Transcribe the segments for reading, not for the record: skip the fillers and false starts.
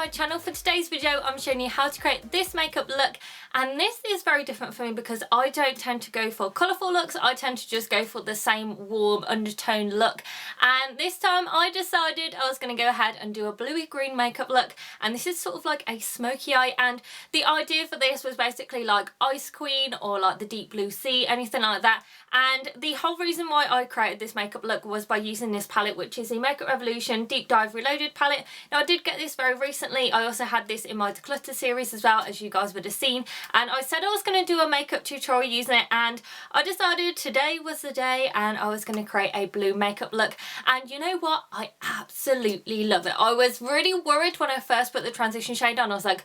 my channel. For today's video I'm showing you how to create this makeup look, and this is very different for me because I don't tend to go for colourful looks. I tend to just go for the same warm undertone look, and this time I decided I was going to go ahead and do a bluey green makeup look, and this is sort of like a smoky eye, and the idea for this was basically like Ice Queen or like the Deep Blue Sea, anything like that. And the whole reason why I created this makeup look was by using this palette, which is the Makeup Revolution Deep Dive Reloaded palette. Now I did get this very recently. I also had this in my Declutter series as well, as you guys would have seen, and I said I was going to do a makeup tutorial using it, and I decided today was the day and I was going to create a blue makeup look. And you know what, I absolutely love it. I was really worried when I first put the transition shade on. I was like,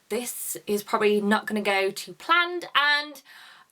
this is probably not going to go to planned, and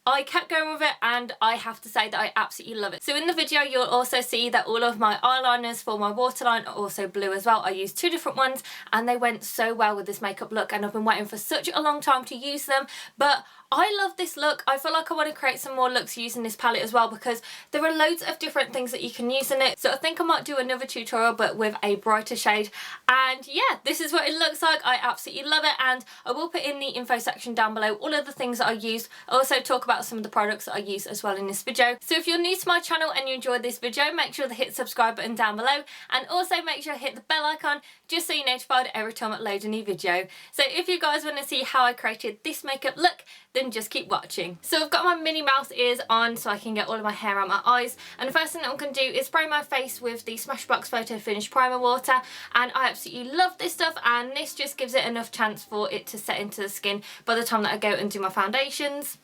I kept going with it, and I have to say that I absolutely love it. So in the video you'll also see that all of my eyeliners for my waterline are also blue as well. I used two different ones and they went so well with this makeup look, and I've been waiting for such a long time to use them. But I love this look. I feel like I want to create some more looks using this palette as well, because there are loads of different things that you can use in it. So I think I might do another tutorial but with a brighter shade. And yeah, this is what it looks like. I absolutely love it, and I will put in the info section down below all of the things that I use. I also talk about some of the products that I use as well in this video. So if you're new to my channel and you enjoyed this video, make sure to hit subscribe button down below, and also make sure to hit the bell icon just so you're notified every time I upload a new video. So if you guys want to see how I created this makeup look, then just keep watching. So I've got my Minnie Mouse ears on so I can get all of my hair out my eyes, and the first thing that I'm going to do is spray my face with the Smashbox Photo Finish Primer Water, and I absolutely love this stuff, and this just gives it enough chance for it to set into the skin by the time that I go and do my foundations.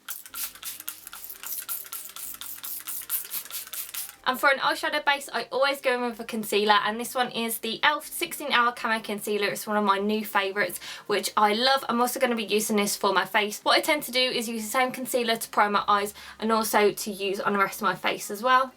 And for an eyeshadow base, I always go in with a concealer, and this one is the e.l.f. 16 Hour Camo Concealer. It's one of my new favourites, which I love. I'm also going to be using this for my face. What I tend to do is use the same concealer to prime my eyes and also to use on the rest of my face as well.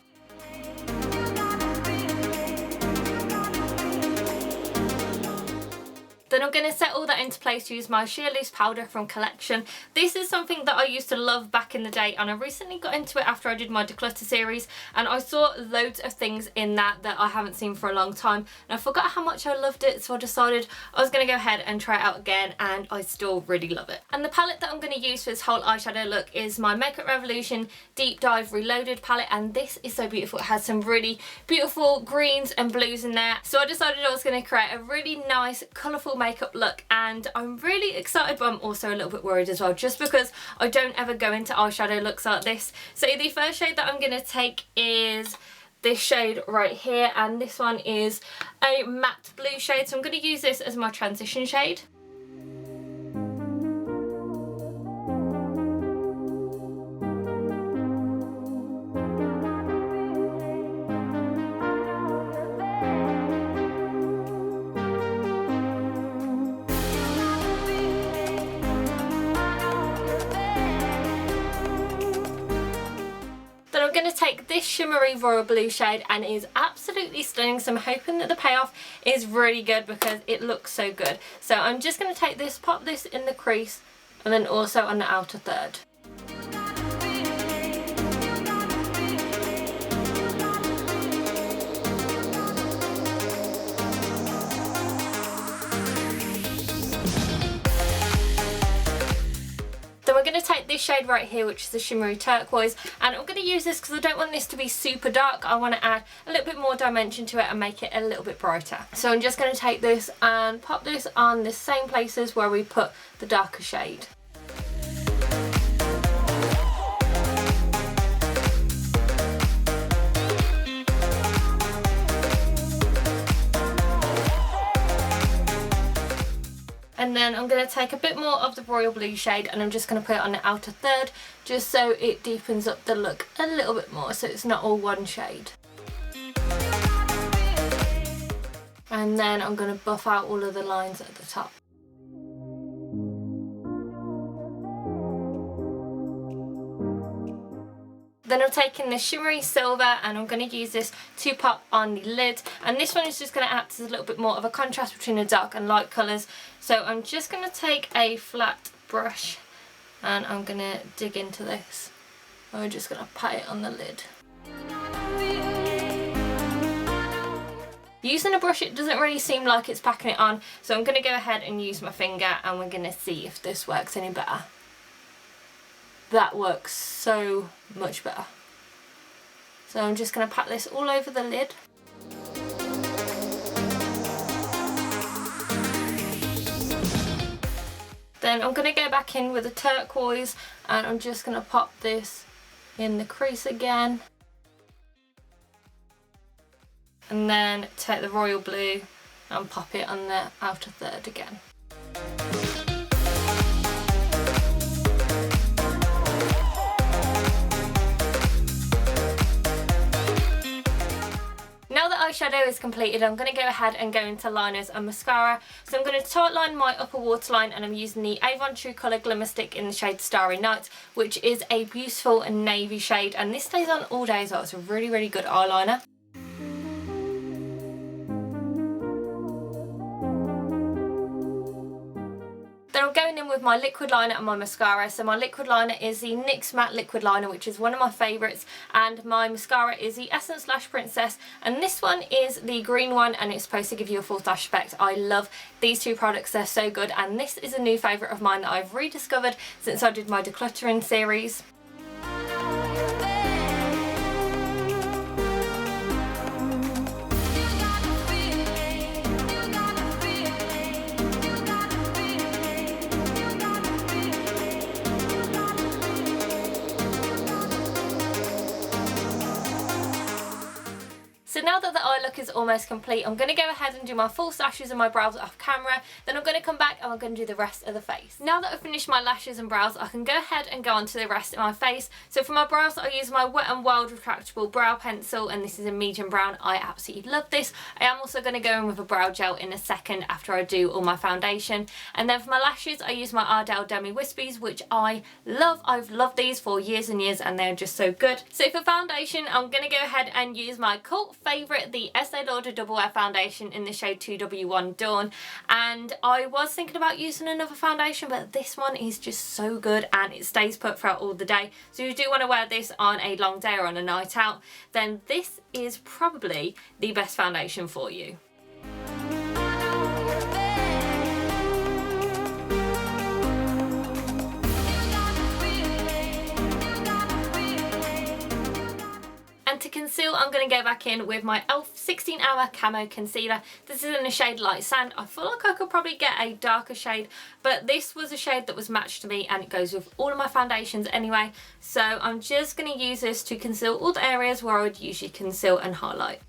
Then I'm going to set all that into place to use my Sheer Loose powder from Collection. This is something that I used to love back in the day, and I recently got into it after I did my Declutter series, and I saw loads of things in that I haven't seen for a long time, and I forgot how much I loved it, so I decided I was going to go ahead and try it out again, and I still really love it. And the palette that I'm going to use for this whole eyeshadow look is my Makeup Revolution Deep Dive Reloaded palette, and this is so beautiful. It has some really beautiful greens and blues in there, so I decided I was going to create a really nice colourful makeup look, and I'm really excited, but I'm also a little bit worried as well, just because I don't ever go into eyeshadow looks like this. So the first shade that I'm going to take is this shade right here, and this one is a matte blue shade, so I'm going to use this as my transition shade. I'm going to take this shimmery royal blue shade, and it is absolutely stunning, so I'm hoping that the payoff is really good because it looks so good. So I'm just going to take this, pop this in the crease, and then also on the outer third. Then we're going to take this shade right here, which is the shimmery turquoise, and I'm going to use this because I don't want this to be super dark. I want to add a little bit more dimension to it and make it a little bit brighter. So I'm just going to take this and pop this on the same places where we put the darker shade. And then I'm going to take a bit more of the royal blue shade, and I'm just going to put it on the outer third, just so it deepens up the look a little bit more, so it's not all one shade. And then I'm going to buff out all of the lines at the top. Then I'm taking the shimmery silver, and I'm going to use this to pop on the lid, and this one is just going to act as a little bit more of a contrast between the dark and light colours. So I'm just going to take a flat brush and I'm going to dig into this. I'm just going to pat it on the lid. Using a brush, it doesn't really seem like it's packing it on, so I'm going to go ahead and use my finger and we're going to see if this works any better. That works so much better. So I'm just going to pat this all over the lid. Then I'm going to go back in with a turquoise and I'm just going to pop this in the crease again. And then take the royal blue and pop it on the outer third again. Now that eyeshadow is completed, I'm going to go ahead and go into liners and mascara. So I'm going to tight line my upper waterline and I'm using the Avon True Colour Glimmerstick in the shade Starry Night, which is a beautiful navy shade, and this stays on all day as well. It's a really, really good eyeliner. Then I'm going in with my liquid liner and my mascara. So my liquid liner is the NYX Matte Liquid Liner, which is one of my favourites, and my mascara is the Essence Lash Princess, and this one is the green one and it's supposed to give you a false lash effect. I love these two products, they're so good, and this is a new favourite of mine that I've rediscovered since I did my decluttering series. So now that the eye look is almost complete, I'm going to go ahead and do my false lashes and my brows off camera. Then I'm going to come back and I'm going to do the rest of the face. Now that I've finished my lashes and brows, I can go ahead and go on to the rest of my face. So for my brows, I use my Wet n Wild Retractable Brow Pencil, and this is a medium brown. I absolutely love this. I am also going to go in with a brow gel in a second after I do all my foundation. And then for my lashes, I use my Ardell Demi Wispies, which I love. I've loved these for years and years and they're just so good. So for foundation, I'm going to go ahead and use my cult favourite, the Estee Lauder Double Wear Foundation in the shade 2W1 Dawn. And I was thinking about using another foundation, but this one is just so good and it stays put throughout all the day. So if you do want to wear this on a long day or on a night out, then this is probably the best foundation for you. And to conceal, I'm going to go back in with my e.l.f. 16 Hour Camo Concealer. This is in the shade Light Sand. I feel like I could probably get a darker shade, but this was a shade that was matched to me and it goes with all of my foundations anyway. So I'm just going to use this to conceal all the areas where I would usually conceal and highlight.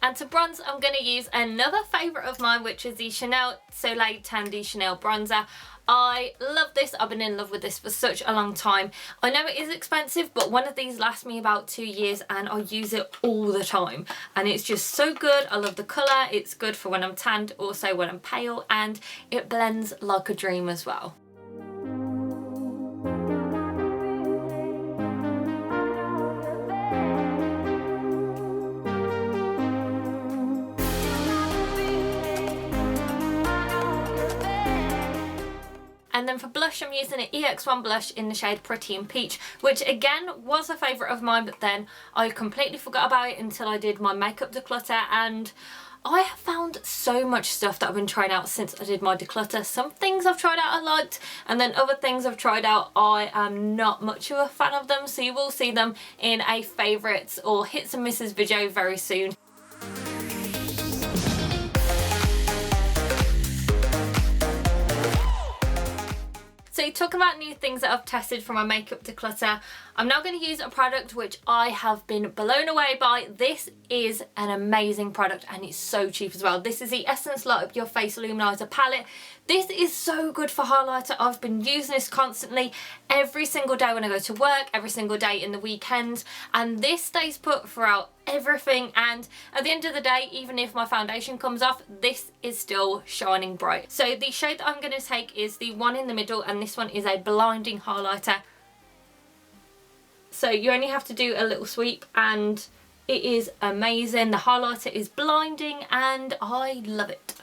And to bronze, I'm going to use another favourite of mine, which is the Chanel Soleil Tandy Chanel Bronzer. I love this. I've been in love with this for such a long time. I know it is expensive, but one of these lasts me about 2 years and I use it all the time. And it's just so good. I love the colour. It's good for when I'm tanned, also when I'm pale, and it blends like a dream as well. And then for blush, I'm using an EX1 blush in the shade Pretty in Peach, which again was a favourite of mine, but then I completely forgot about it until I did my makeup declutter, and I have found so much stuff that I've been trying out since I did my declutter. Some things I've tried out I liked, and then other things I've tried out I am not much of a fan of them, so you will see them in a favourites or hits and misses video very soon. So talking about new things that I've tested for my makeup declutter, I'm now going to use a product which I have been blown away by. This is an amazing product and it's so cheap as well. This is the Essence Light Up Your Face Luminizer palette. This is so good for highlighter. I've been using this constantly every single day when I go to work, every single day in the weekends, and this stays put throughout everything, and at the end of the day, even if my foundation comes off, this is still shining bright. So the shade that I'm going to take is the one in the middle, and this one is a blinding highlighter. So you only have to do a little sweep and It is amazing. The highlighter is blinding and I love it.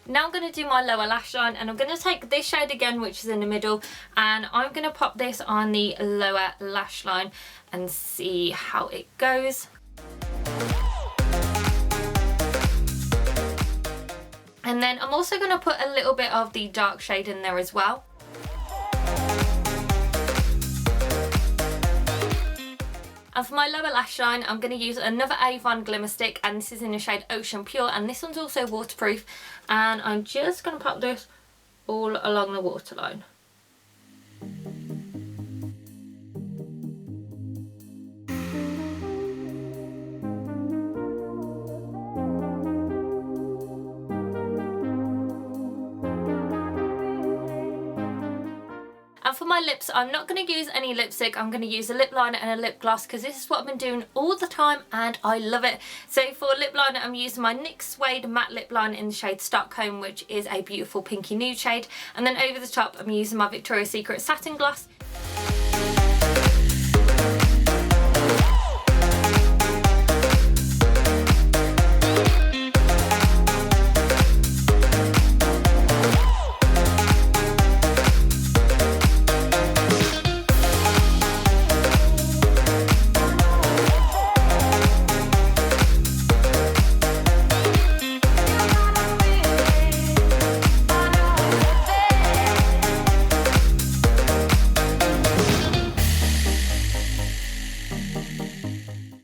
Now I'm going to do my lower lash line, and I'm going to take this shade again, which is in the middle, and I'm going to pop this on the lower lash line and see how it goes. And then I'm also going to put a little bit of the dark shade in there as well. And for my lower lash line, I'm going to use another Avon Glimmerstick, and this is in the shade Ocean Pure, and this one's also waterproof. And I'm just going to pop this all along the waterline. And for my lips, I'm not going to use any lipstick. I'm going to use a lip liner and a lip gloss because this is what I've been doing all the time and I love it. So for lip liner, I'm using my NYX Suede matte lip liner in the shade Stockholm, which is a beautiful pinky nude shade. And then over the top, I'm using my Victoria's Secret satin gloss